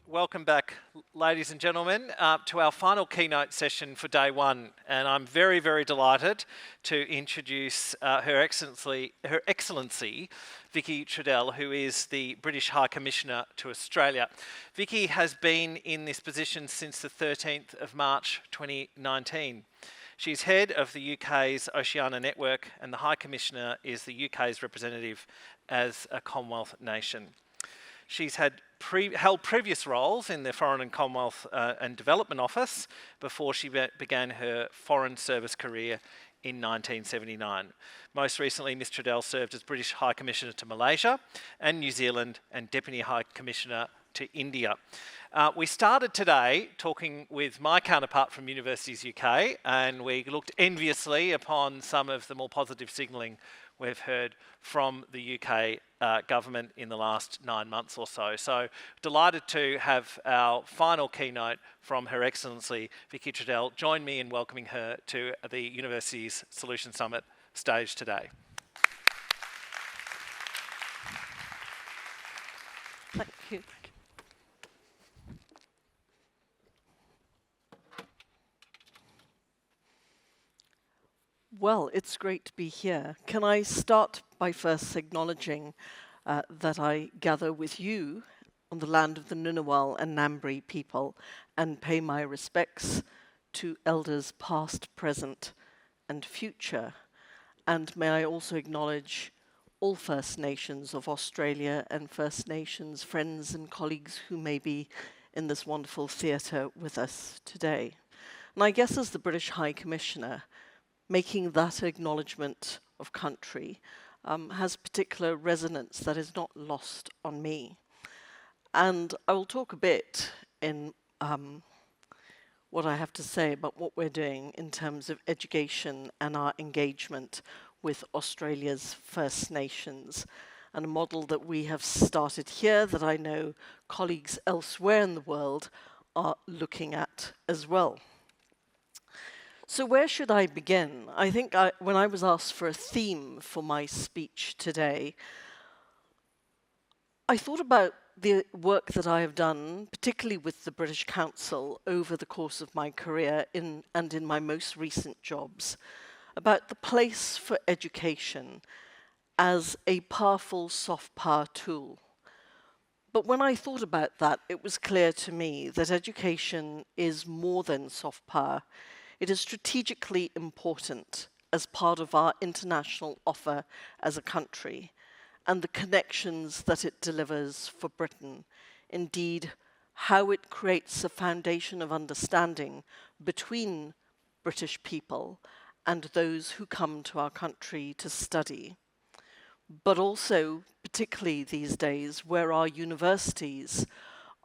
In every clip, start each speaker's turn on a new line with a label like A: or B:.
A: Welcome back, ladies and gentlemen, to our final keynote session for day one. And I'm very, very delighted to introduce Her Excellency Vicki Treadell, who is the British High Commissioner to Australia. Vicki has been in this position since the 13th of March 2019. She's head of the UK's Oceania Network, and the High Commissioner is the UK's representative as a Commonwealth nation. She's held previous roles in the Foreign and Commonwealth and Development Office before she began her Foreign Service career in 1979. Most recently, Ms Treadell served as British High Commissioner to Malaysia and New Zealand and Deputy High Commissioner to India. We started today talking with my counterpart from Universities UK, and we looked enviously upon some of the more positive signalling we've heard from the UK government in the last 9 months or so. So delighted to have our final keynote from Her Excellency Vicki Treadell join me in welcoming her to the University's Solution Summit stage today.
B: Thank you. Well, it's great to be here. Can I start by first acknowledging that I gather with you on the land of the Ngunnawal and Ngambri people and pay my respects to elders past, present and future. And may I also acknowledge all First Nations of Australia and First Nations friends and colleagues who may be in this wonderful theatre with us today. And I guess as the British High Commissioner, making that acknowledgement of country has particular resonance that is not lost on me. And I will talk a bit in what I have to say about what we're doing in terms of education and our engagement with Australia's First Nations, and a model that we have started here that I know colleagues elsewhere in the world are looking at as well. So where should I begin? I think when I was asked for a theme for my speech today, I thought about the work that I have done, particularly with the British Council over the course of my career and in my most recent jobs, about the place for education as a powerful soft power tool. But when I thought about that, it was clear to me that education is more than soft power. It is strategically important as part of our international offer as a country and the connections that it delivers for Britain. Indeed, how it creates a foundation of understanding between British people and those who come to our country to study. But also, particularly these days, where our universities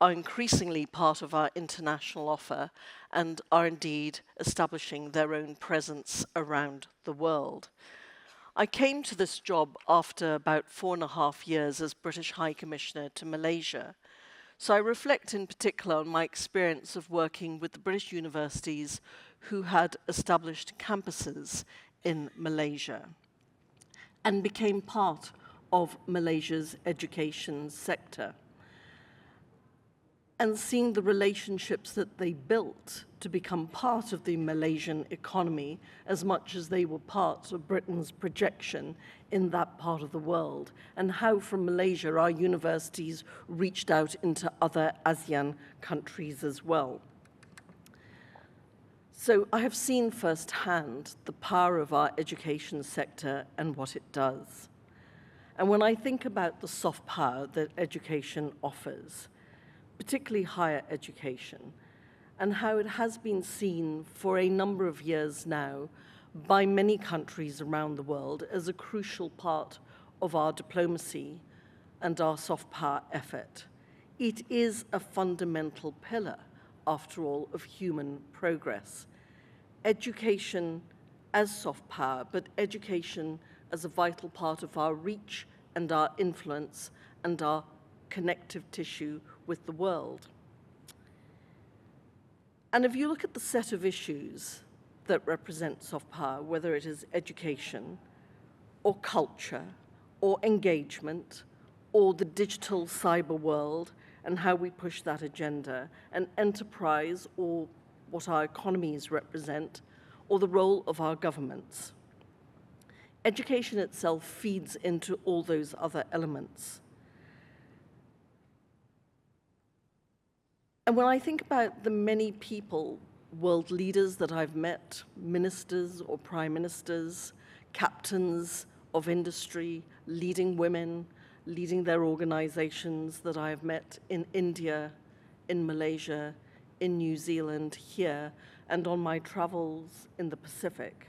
B: are increasingly part of our international offer and are indeed establishing their own presence around the world. I came to this job after about 4.5 years as British High Commissioner to Malaysia. So I reflect in particular on my experience of working with the British universities who had established campuses in Malaysia and became part of Malaysia's education sector, and seeing the relationships that they built to become part of the Malaysian economy as much as they were part of Britain's projection in that part of the world, and how from Malaysia our universities reached out into other ASEAN countries as well. So I have seen firsthand the power of our education sector and what it does. And when I think about the soft power that education offers, particularly higher education, and how it has been seen for a number of years now by many countries around the world as a crucial part of our diplomacy and our soft power effort. It is a fundamental pillar, after all, of human progress. Education as soft power, but education as a vital part of our reach and our influence and our connective tissue with the world. And if you look at the set of issues that represent soft power, whether it is education or culture or engagement or the digital cyber world and how we push that agenda, an enterprise, or what our economies represent, or the role of our governments. Education itself feeds into all those other elements. And when I think about the many people, world leaders that I've met, ministers or prime ministers, captains of industry, leading women, leading their organizations that I have met in India, in Malaysia, in New Zealand, here, and on my travels in the Pacific,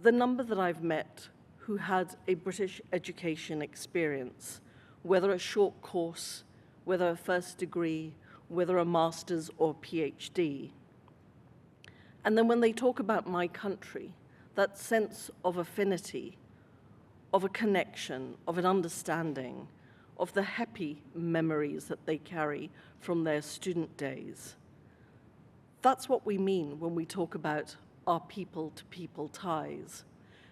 B: the number that I've met who had a British education experience, whether a short course, whether a first degree, whether a master's or PhD. And then when they talk about my country, that sense of affinity, of a connection, of an understanding, of the happy memories that they carry from their student days. That's what we mean when we talk about our people-to-people ties.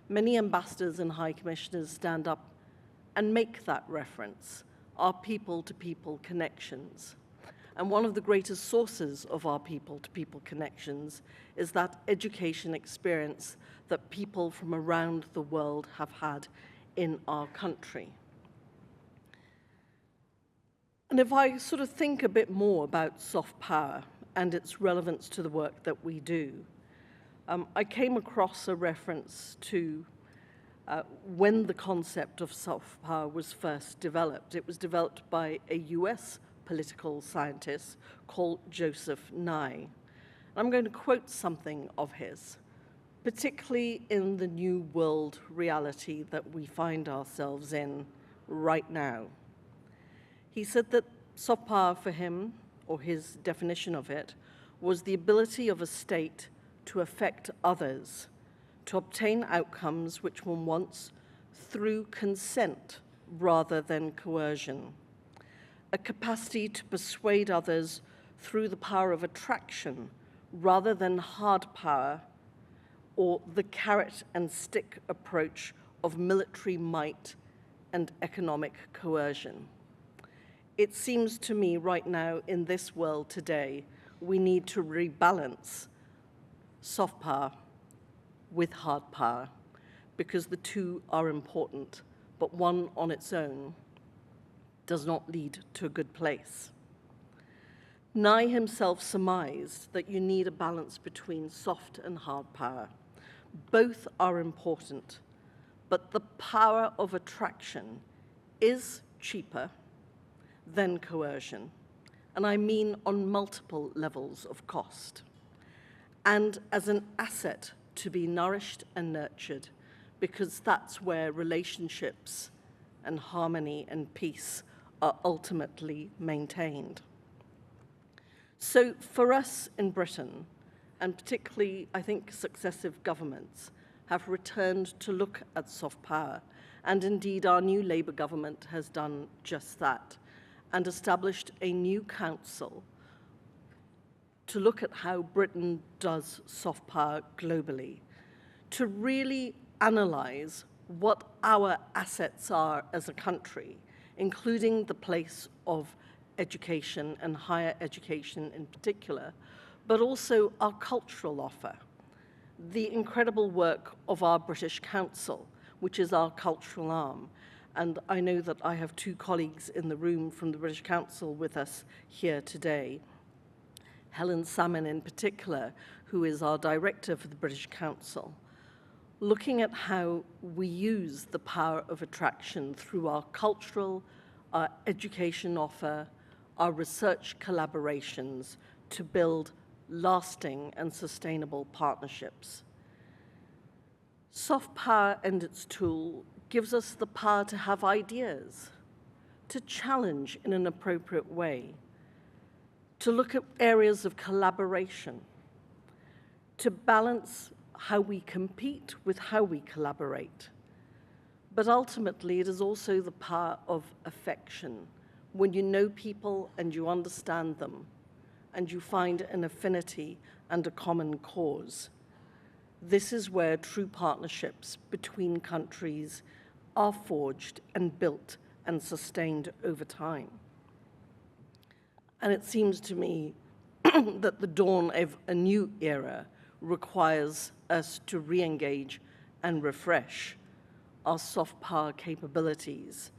B: Many ambassadors and high commissioners stand up and make that reference, our people-to-people connections. And one of the greatest sources of our people-to-people connections is that education experience that people from around the world have had in our country. And if I sort of think a bit more about soft power and its relevance to the work that we do, I came across a reference to when the concept of soft power was first developed. It was developed by a US political scientist called Joseph Nye. I'm going to quote something of his, particularly in the new world reality that we find ourselves in right now. He said that soft power for him, or his definition of it, was the ability of a state to affect others, to obtain outcomes which one wants through consent rather than coercion, a capacity to persuade others through the power of attraction rather than hard power or the carrot and stick approach of military might and economic coercion. It seems to me right now in this world today, we need to rebalance soft power with hard power because the two are important, but one on its own does not lead to a good place. Nye himself surmised that you need a balance between soft and hard power. Both are important, but the power of attraction is cheaper than coercion, and I mean on multiple levels of cost, and as an asset to be nourished and nurtured, because that's where relationships and harmony and peace are ultimately maintained. So for us in Britain, and particularly, I think, successive governments have returned to look at soft power, and indeed our new Labour government has done just that, and established a new council to look at how Britain does soft power globally, to really analyze what our assets are as a country, including the place of education and higher education in particular, but also our cultural offer, the incredible work of our British Council, which is our cultural arm. And I know that I have two colleagues in the room from the British Council with us here today. Helen Salmon in particular, who is our director for the British Council, looking at how we use the power of attraction through our cultural, our education offer, our research collaborations to build lasting and sustainable partnerships. Soft power and its tool gives us the power to have ideas, to challenge in an appropriate way, to look at areas of collaboration, to balance how we compete with how we collaborate. But ultimately, it is also the power of affection, when you know people and you understand them, and you find an affinity and a common cause. This is where true partnerships between countries are forged and built and sustained over time. And it seems to me that the dawn of a new era requires us to re-engage and refresh our soft power capabilities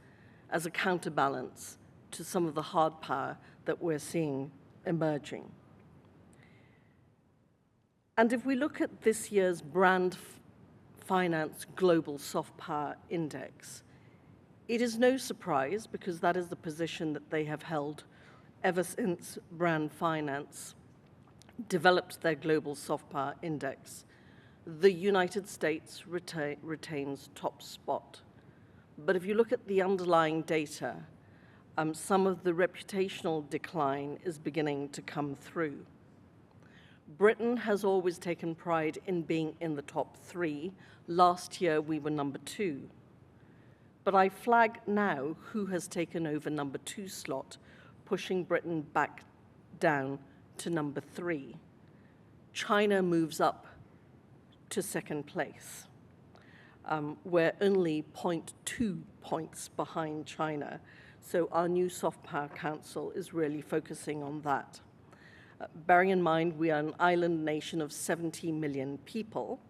B: as a counterbalance to some of the hard power that we're seeing emerging. And if we look at this year's Brand Finance Global Soft Power Index, it is no surprise, because that is the position that they have held ever since Brand Finance developed their Global Soft Power Index. The United States retains top spot. But if you look at the underlying data, some of the reputational decline is beginning to come through. Britain has always taken pride in being in the top 3. Last year, we were number 2. But I flag now who has taken over number 2 slot, pushing Britain back down to number 3. China moves up to second place. We're only 0.2 points behind China. So our new Soft Power Council is really focusing on that. Bearing in mind, we are an island nation of 70 million people,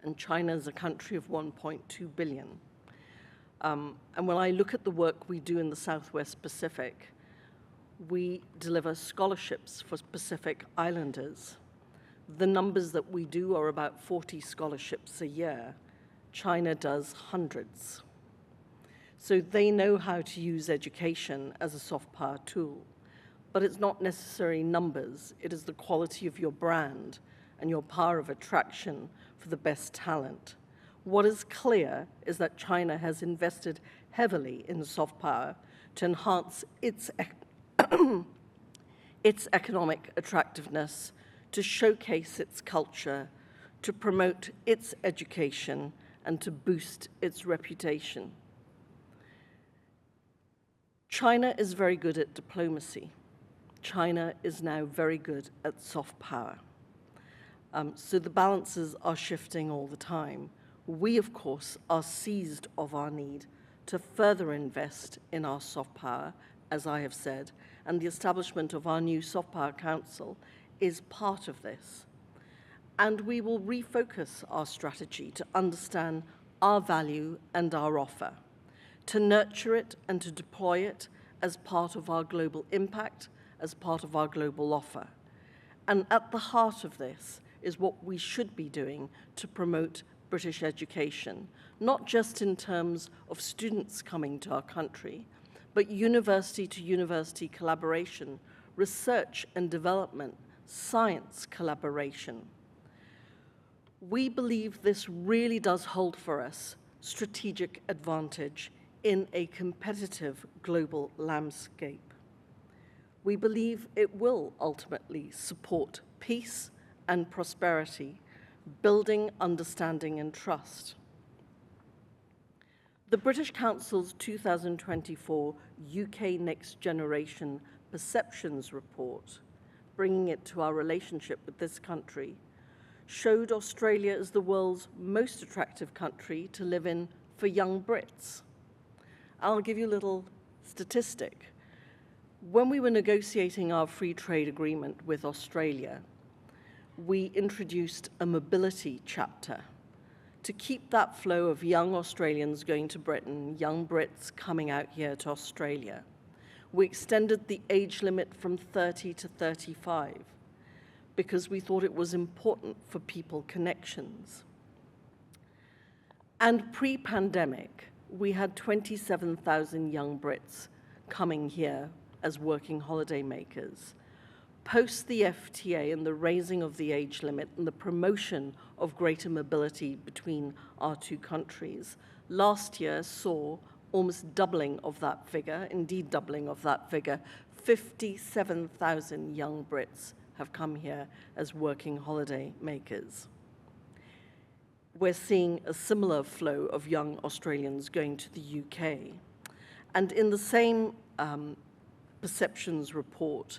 B: and China is a country of 1.2 billion. And when I look at the work we do in the Southwest Pacific, we deliver scholarships for Pacific Islanders. The numbers that we do are about 40 scholarships a year. China does hundreds. So they know how to use education as a soft power tool. But it's not necessarily numbers. It is the quality of your brand and your power of attraction for the best talent. What is clear is that China has invested heavily in soft power to enhance its economic attractiveness, to showcase its culture, to promote its education, and to boost its reputation. China is very good at diplomacy. China is now very good at soft power. So the balances are shifting all the time. We, of course, are seized of our need to further invest in our soft power, as I have said, and the establishment of our new Soft Power Council is part of this. And we will refocus our strategy to understand our value and our offer, to nurture it and to deploy it as part of our global impact, as part of our global offer. And at the heart of this is what we should be doing to promote British education, not just in terms of students coming to our country, but university-to-university collaboration, research and development, science collaboration. We believe this really does hold for us strategic advantage in a competitive global landscape. We believe it will ultimately support peace and prosperity, building understanding and trust. The British Council's 2024 UK Next Generation Perceptions Report, bringing it to our relationship with this country, showed Australia as the world's most attractive country to live in for young Brits. I'll give you a little statistic. When we were negotiating our free trade agreement with Australia, we introduced a mobility chapter to keep that flow of young Australians going to Britain, young Brits coming out here to Australia. We extended the age limit from 30 to 35 because we thought it was important for people connections. And pre-pandemic, we had 27,000 young Brits coming here as working holiday makers. Post the FTA and the raising of the age limit and the promotion of greater mobility between our two countries, last year saw almost doubling of that figure, indeed doubling of that figure. 57,000 young Brits have come here as working holiday makers. We're seeing a similar flow of young Australians going to the UK. And in the same perceptions report,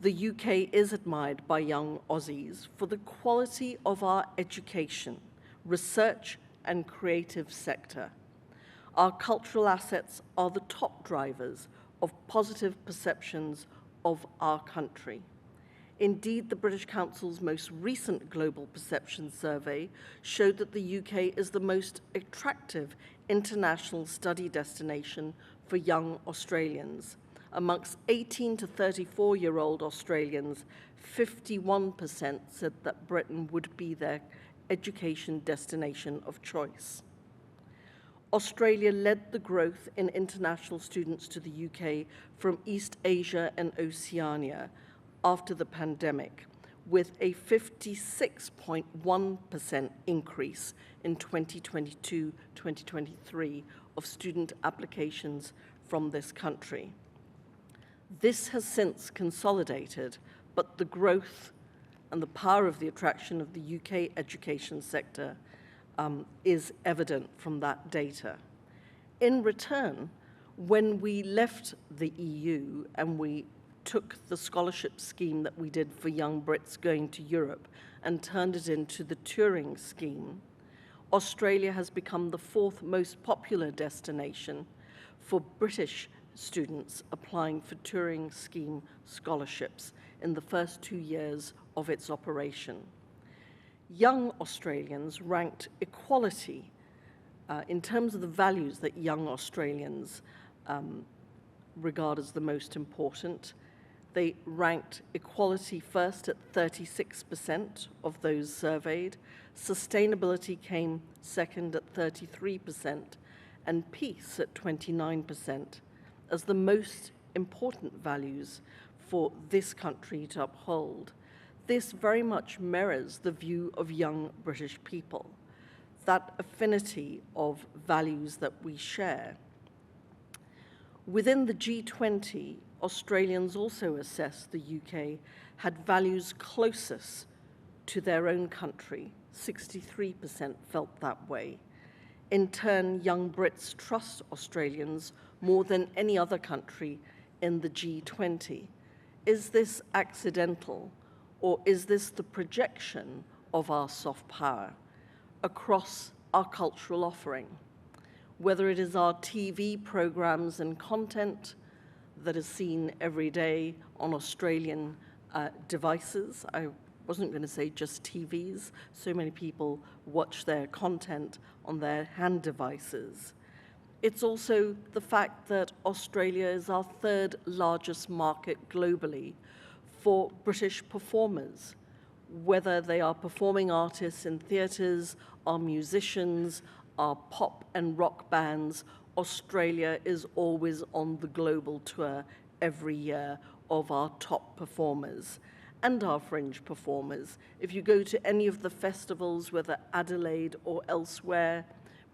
B: the UK is admired by young Aussies for the quality of our education, research, and creative sector. Our cultural assets are the top drivers of positive perceptions of our country. Indeed, the British Council's most recent Global Perception Survey showed that the UK is the most attractive international study destination for young Australians. Amongst 18 to 34-year-old Australians, 51% said that Britain would be their education destination of choice. Australia led the growth in international students to the UK from East Asia and Oceania after the pandemic, with a 56.1% increase in 2022-2023 of student applications from this country. This has since consolidated, but the growth and the power of the attraction of the UK education sector is evident from that data. In return, when we left the EU and we took the scholarship scheme that we did for young Brits going to Europe and turned it into the Turing scheme, Australia has become the fourth most popular destination for British students applying for Turing scheme scholarships in the first 2 years of its operation. Young Australians ranked equality in terms of the values that young Australians regard as the most important. They ranked equality first at 36% of those surveyed. Sustainability came second at 33%, and peace at 29% as the most important values for this country to uphold. This very much mirrors the view of young British people, that affinity of values that we share. Within the G20, Australians also assessed the UK had values closest to their own country. 63% felt that way. In turn, young Brits trust Australians more than any other country in the G20. Is this accidental, or is this the projection of our soft power across our cultural offering? Whether it is our TV programs and content that is seen every day on Australian devices. I wasn't going to say just TVs. So many people watch their content on their hand devices. It's also the fact that Australia is our third largest market globally for British performers, whether they are performing artists in theatres, our musicians, our pop and rock bands. Australia is always on the global tour every year of our top performers and our fringe performers. If you go to any of the festivals, whether Adelaide or elsewhere,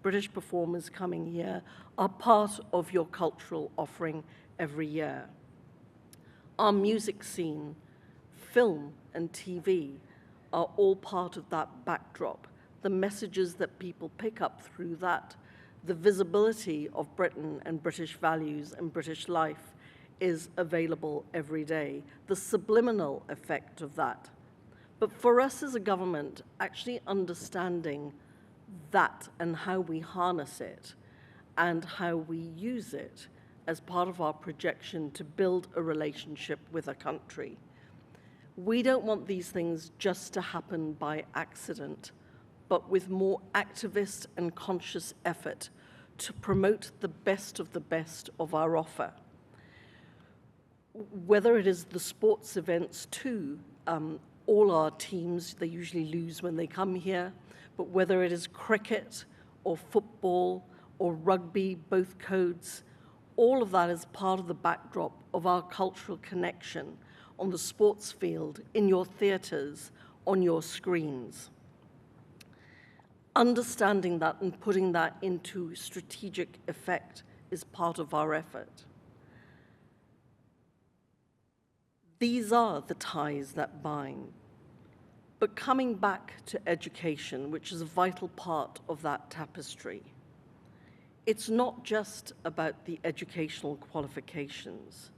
B: British performers coming here are part of your cultural offering every year. Our music scene, film and TV are all part of that backdrop. The messages that people pick up through that, the visibility of Britain and British values and British life is available every day, the subliminal effect of that. But for us as a government, actually understanding that and how we harness it and how we use it as part of our projection to build a relationship with a country. We don't want these things just to happen by accident, but with more activist and conscious effort to promote the best of our offer. Whether it is the sports events too, all our teams, they usually lose when they come here, but whether it is cricket or football or rugby, both codes, all of that is part of the backdrop of our cultural connection on the sports field, in your theatres, on your screens. Understanding that and putting that into strategic effect is part of our effort. These are the ties that bind. But coming back to education, which is a vital part of that tapestry, it's not just about the educational qualifications.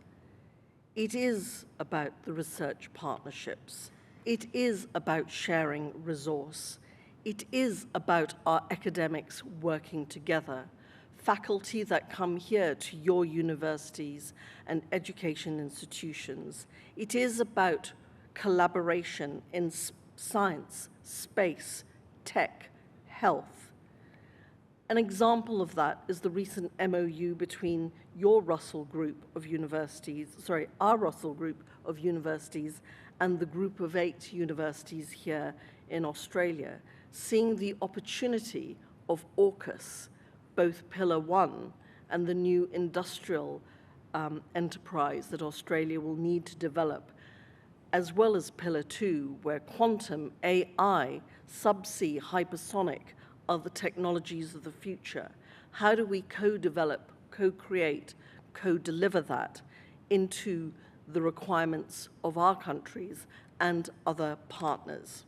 B: It is about the research partnerships. It is about sharing resource. It is about our academics working together, faculty that come here to your universities and education institutions. It is about collaboration in science, space, tech, health. An example of that is the recent MOU between your Russell Group of universities, our Russell Group of universities and the Group of 8 universities here in Australia, seeing the opportunity of AUKUS, both Pillar 1 and the new industrial enterprise that Australia will need to develop, as well as Pillar 2, where quantum, AI, subsea, hypersonic are the technologies of the future. How do we co-develop, co-create, co-deliver that into the requirements of our countries and other partners?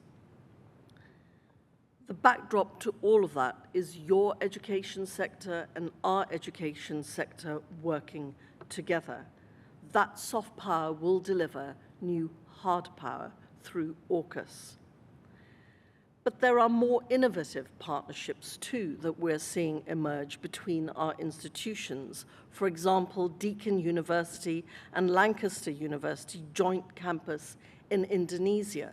B: The backdrop to all of that is your education sector and our education sector working together. That soft power will deliver new hard power through AUKUS. But there are more innovative partnerships too that we're seeing emerge between our institutions. For example, Deakin University and Lancaster University joint campus in Indonesia.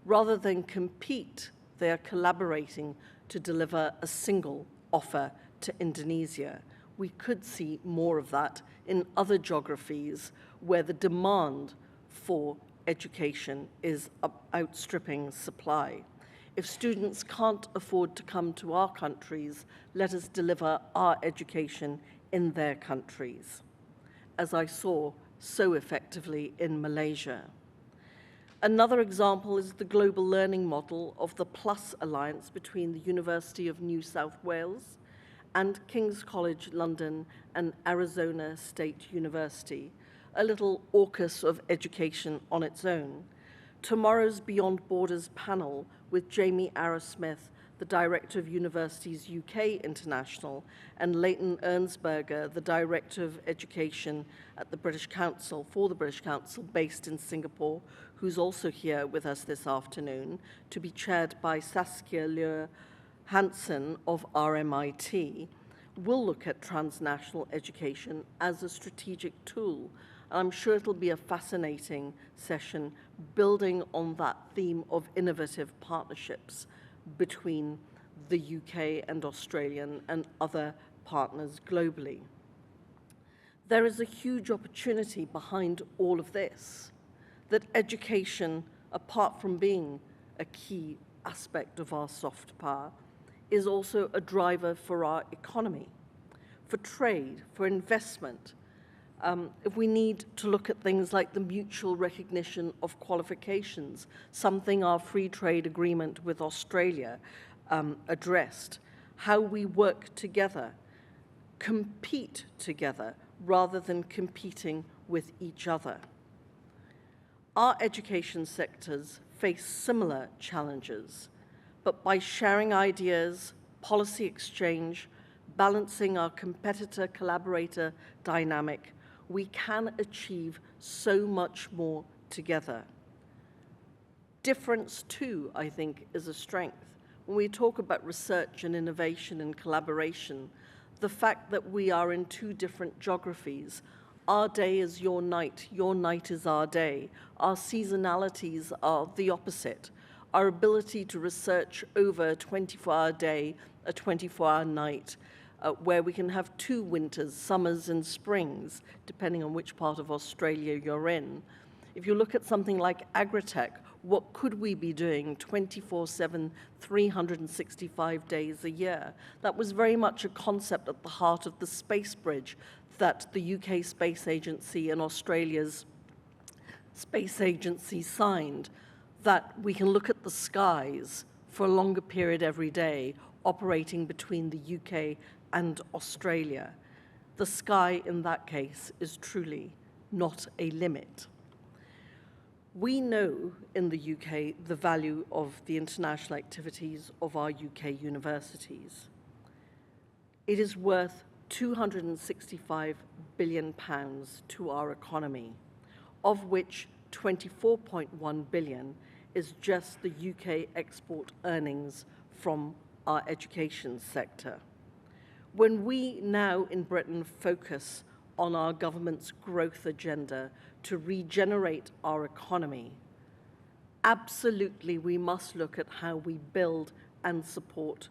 B: Rather than compete, they are collaborating to deliver a single offer to Indonesia. We could see more of that in other geographies where the demand for education is outstripping supply. If students can't afford to come to our countries, let us deliver our education in their countries, as I saw so effectively in Malaysia. Another example is the global learning model of the PLUS Alliance between the University of New South Wales and King's College London and Arizona State University, a little AUKUS of education on its own. Tomorrow's Beyond Borders panel with Jamie Arrowsmith, the Director of Universities UK International, and Leighton Ernsberger, the Director of Education at the British Council, for the British Council, based in Singapore, who's also here with us this afternoon, to be chaired by Saskia Lure Hansen of RMIT, will look at transnational education as a strategic tool. I'm sure it'll be a fascinating session building on that theme of innovative partnerships between the UK and Australian and other partners globally. There is a huge opportunity behind all of this, that education, apart from being a key aspect of our soft power, is also a driver for our economy, for trade, for investment. If we need to look at things like the mutual recognition of qualifications, something our free trade agreement with Australia addressed, how we work together, compete together rather than competing with each other. Our education sectors face similar challenges, but by sharing ideas, policy exchange, balancing our competitor-collaborator dynamic, we can achieve so much more together. Difference, too, I think, is a strength. When we talk about research and innovation and collaboration, the fact that we are in 2 different geographies, our day is your night is our day, our seasonalities are the opposite. Our ability to research over a 24-hour day, a 24-hour night, where we can have 2 winters, summers and springs, depending on which part of Australia you're in. If you look at something like agritech, what could we be doing 24/7, 365 days a year? That was very much a concept at the heart of the space bridge that the UK Space Agency and Australia's Space Agency signed, that we can look at the skies for a longer period every day, operating between the UK and Australia. The sky, in that case, is truly not a limit. We know in the UK the value of the international activities of our UK universities. It is worth £265 billion to our economy, of which 24.1 billion is just the UK export earnings from our education sector. When we now in Britain focus on our government's growth agenda to regenerate our economy, absolutely we must look at how we build and support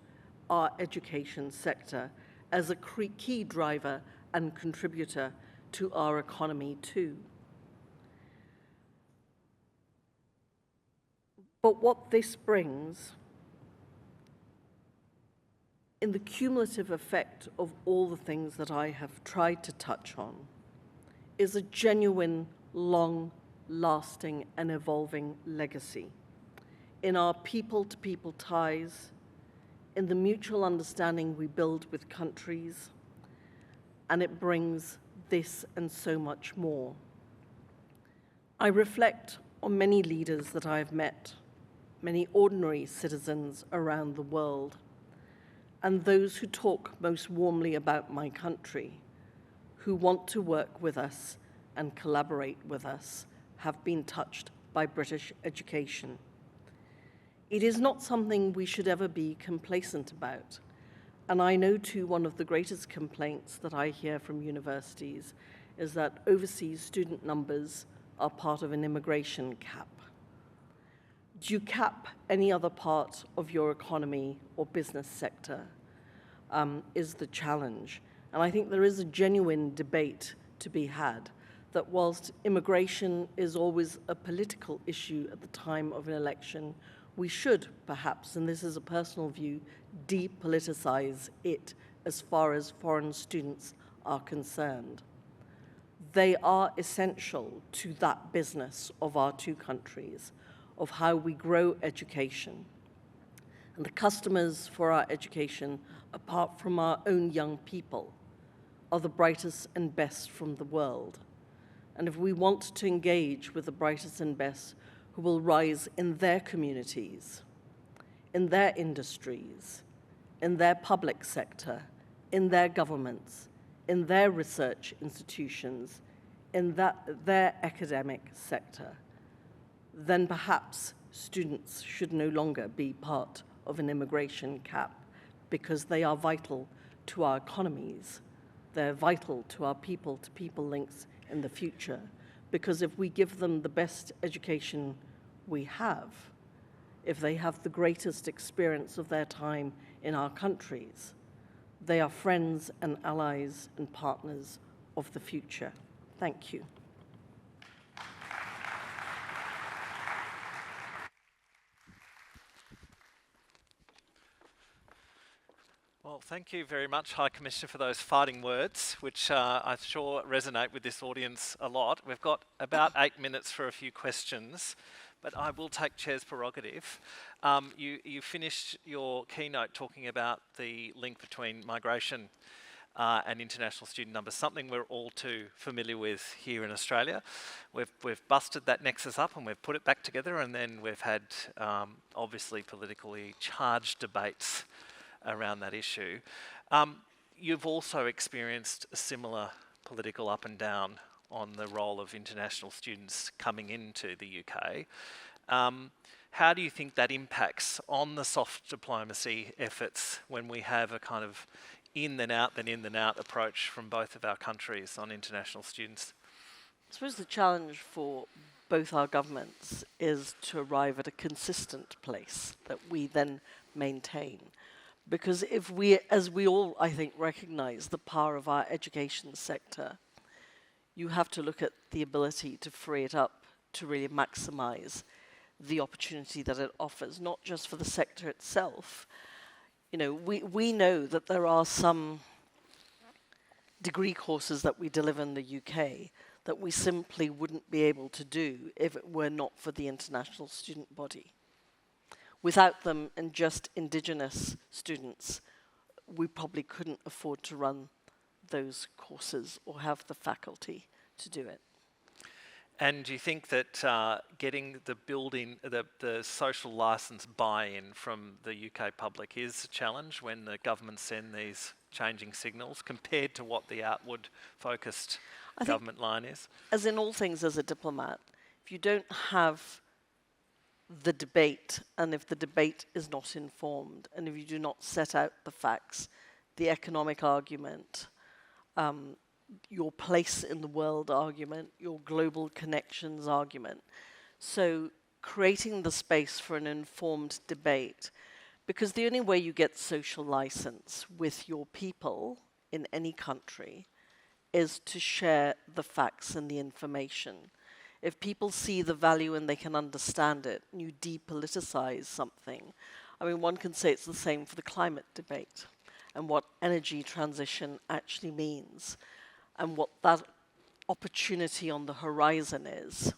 B: our education sector as a key driver and contributor to our economy too. But what this brings, in the cumulative effect of all the things that I have tried to touch on, is a genuine, long-lasting and evolving legacy in our people-to-people ties, in the mutual understanding we build with countries, and it brings this and so much more. I reflect on many leaders that I have met, many ordinary citizens around the world, and those who talk most warmly about my country, who want to work with us and collaborate with us, have been touched by British education. It is not something we should ever be complacent about. And I know too, one of the greatest complaints that I hear from universities is that overseas student numbers are part of an immigration cap. Do you cap any other part of your economy or business sector is the challenge. And I think there is a genuine debate to be had that whilst immigration is always a political issue at the time of an election, we should perhaps, and this is a personal view, depoliticize it as far as foreign students are concerned. They are essential to that business of our two countries, of how we grow education. And the customers for our education, apart from our own young people, are the brightest and best from the world. And if we want to engage with the brightest and best who will rise in their communities, in their industries, in their public sector, in their governments, in their research institutions, in their academic sector, then perhaps students should no longer be part of an immigration cap because they are vital to our economies. They're vital to our people-to-people links in the future, because if we give them the best education we have, if they have the greatest experience of their time in our countries, they are friends and allies and partners of the future. Thank you.
A: Well, thank you very much, High Commissioner, for those fighting words, which I'm sure resonate with this audience a lot. We've got about 8 minutes for a few questions, but I will take Chair's prerogative. You finished your keynote talking about the link between migration and international student numbers, something we're all too familiar with here in Australia. We've busted that nexus up and we've put it back together, and then we've had obviously politically charged debates around that issue. You've also experienced a similar political up and down on the role of international students coming into the UK. How do you think that impacts on the soft diplomacy efforts when we have a kind of in then out approach from both of our countries on international students?
B: I suppose the challenge for both our governments is to arrive at a consistent place that we then maintain. Because if we, as we all, I think, recognize the power of our education sector, you have to look at the ability to free it up to really maximize the opportunity that it offers, not just for the sector itself. You know, we know that there are some degree courses that we deliver in the UK that we simply wouldn't be able to do if it were not for the international student body. Without them and just Indigenous students, we probably couldn't afford to run those courses or have the faculty to do it.
A: And do you think that getting the social licence buy-in from the UK public is a challenge when the government send these changing signals compared to what the outward focused government line is?
B: As in all things as a diplomat, if you don't have the debate, and if the debate is not informed, and if you do not set out the facts, the economic argument, your place in the world argument, your global connections argument. So creating the space for an informed debate, because the only way you get social license with your people in any country is to share the facts and the information. If people see the value and they can understand it, and you depoliticize something, I mean, one can say it's the same for the climate debate and what energy transition actually means and what that opportunity on the horizon is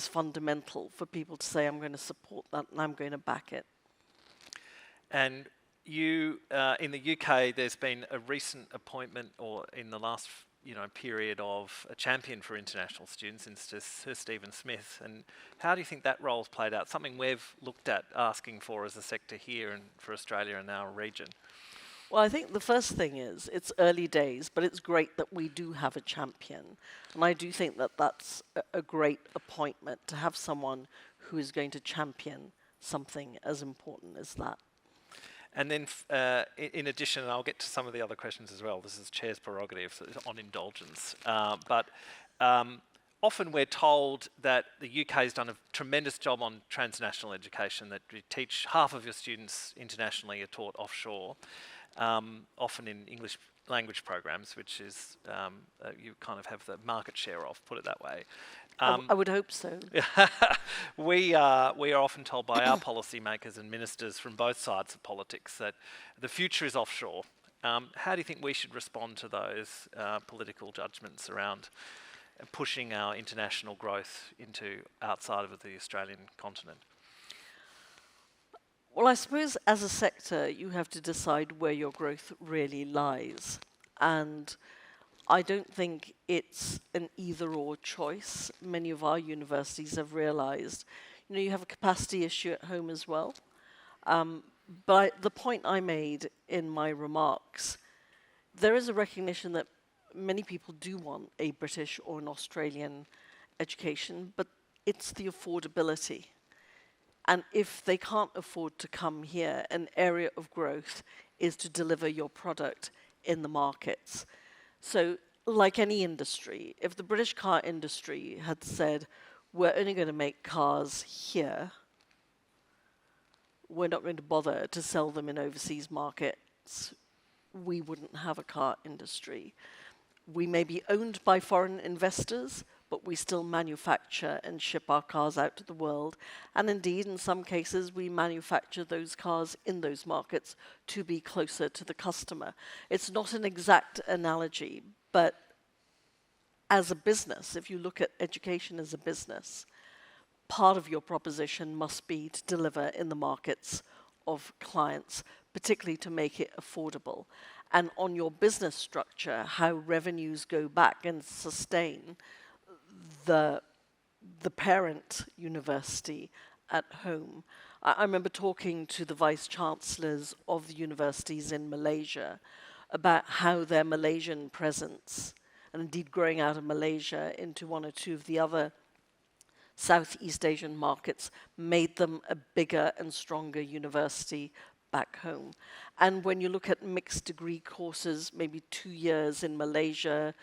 B: fundamental for people to say, I'm going to support that and I'm going to back it.
A: And you, in the UK, there's been a recent appointment, or in the last period, of a champion for international students, Sir Stephen Smith. And how do you think that role's played out? Something we've looked at asking for as a sector here and for Australia and our region.
B: Well, I think the first thing is, it's early days, but it's great that we do have a champion. And I do think that that's a great appointment, to have someone who is going to champion something as important as that.
A: And then, in addition, and I'll get to some of the other questions as well, this is Chair's prerogative, so it's on indulgence. But often we're told that the UK has done a tremendous job on transnational education, that you teach half of your students internationally are taught offshore, often in English language programs, which is, you kind of have the market share of, put it that way.
B: I would hope so.
A: We are often told by our policymakers and ministers from both sides of politics that the future is offshore. How do you think we should respond to those political judgments around pushing our international growth into outside of the Australian continent?
B: Well, I suppose as a sector, you have to decide where your growth really lies. And I don't think it's an either-or choice. Many of our universities have realized, you have a capacity issue at home as well. But the point I made in my remarks, there is a recognition that many people do want a British or an Australian education, but it's the affordability. And if they can't afford to come here, an area of growth is to deliver your product in the markets. So, like any industry, if the British car industry had said, we're only going to make cars here, we're not going to bother to sell them in overseas markets, we wouldn't have a car industry. We may be owned by foreign investors, but we still manufacture and ship our cars out to the world. And indeed, in some cases, we manufacture those cars in those markets to be closer to the customer. It's not an exact analogy, but as a business, if you look at education as a business, part of your proposition must be to deliver in the markets of clients, particularly to make it affordable. And on your business structure, how revenues go back and sustain the parent university at home. I remember talking to the vice chancellors of the universities in Malaysia about how their Malaysian presence, and indeed growing out of Malaysia into one or two of the other Southeast Asian markets, made them a bigger and stronger university back home. And when you look at mixed degree courses, maybe 2 years in Malaysia,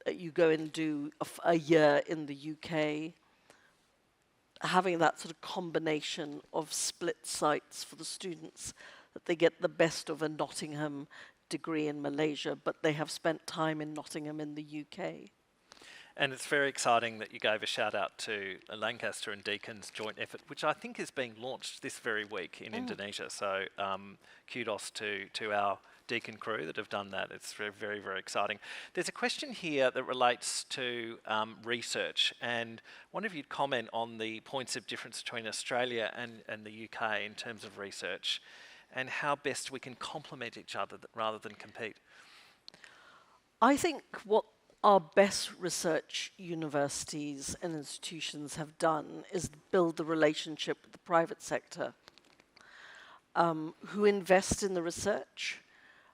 B: you go and do a year in the UK, having that sort of combination of split sites for the students, that they get the best of a Nottingham degree in Malaysia, but they have spent time in Nottingham in the UK.
A: And it's very exciting that you gave a shout out to Lancaster and Deacon's joint effort, which I think is being launched this very week in Indonesia. So kudos to our Deakin crew that have done that. It's very, very, very exciting. There's a question here that relates to research, and I wonder if you'd comment on the points of difference between Australia and the UK in terms of research, and how best we can complement each other rather than compete.
B: I think what our best research universities and institutions have done is build the relationship with the private sector, who invest in the research.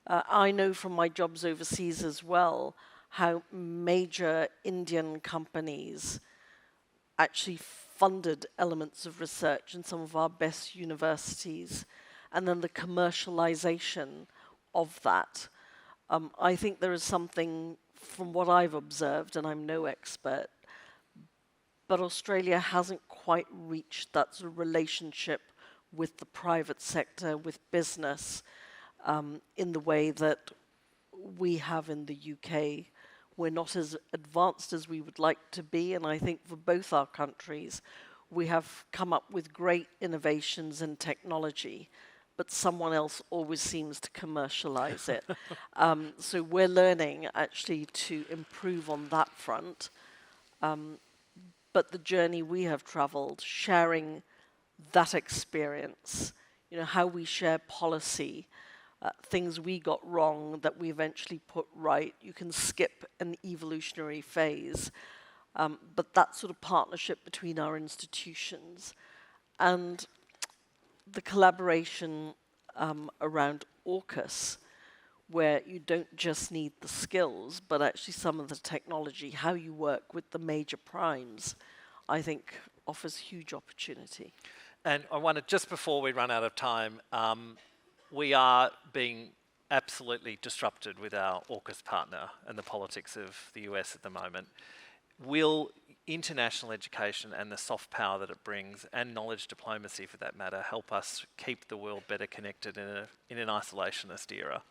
B: I know from my jobs overseas as well how major Indian companies actually funded elements of research in some of our best universities, and then the commercialization of that. I think there is something, from what I've observed, and I'm no expert, but Australia hasn't quite reached that sort of relationship with the private sector, with business, in the way that we have in the UK. We're not as advanced as we would like to be, and I think for both our countries, we have come up with great innovations in technology, but someone else always seems to commercialize it. So we're learning actually to improve on that front. But the journey we have traveled, sharing that experience, how we share policy, things we got wrong that we eventually put right. You can skip an evolutionary phase, but that sort of partnership between our institutions and the collaboration around AUKUS, where you don't just need the skills, but actually some of the technology, how you work with the major primes, I think offers huge opportunity.
A: And I wonder, just before we run out of time, we are being absolutely disrupted with our AUKUS partner and the politics of the US at the moment. Will international education and the soft power that it brings, and knowledge diplomacy for that matter, help us keep the world better connected in an isolationist era?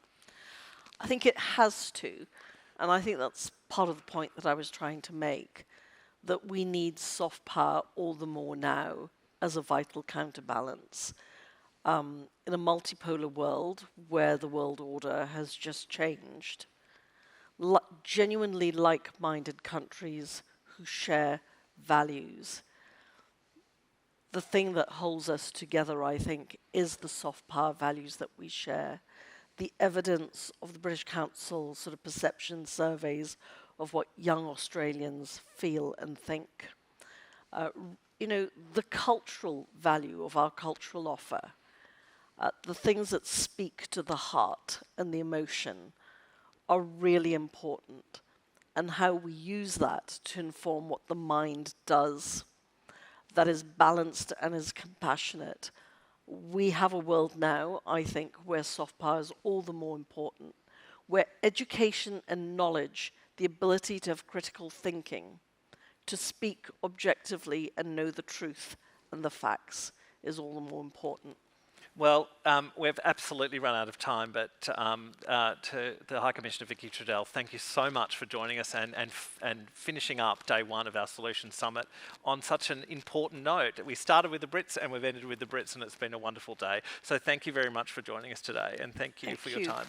B: I think it has to, and I think that's part of the point that I was trying to make, that we need soft power all the more now as a vital counterbalance. In a multipolar world where the world order has just changed, genuinely like-minded countries who share values. The thing that holds us together, I think, is the soft power values that we share. The evidence of the British Council sort of perception surveys of what young Australians feel and think. The cultural value of our cultural offer, the things that speak to the heart and the emotion are really important, and how we use that to inform what the mind does that is balanced and is compassionate. We have a world now, I think, where soft power is all the more important, where education and knowledge, the ability to have critical thinking, to speak objectively and know the truth and the facts, is all the more important.
A: Well, we've absolutely run out of time, but to the High Commissioner Vicki Treadell, thank you so much for joining us and finishing up day one of our Solutions Summit on such an important note. We started with the Brits and we've ended with the Brits, and it's been a wonderful day. So thank you very much for joining us today, and thank you for your time.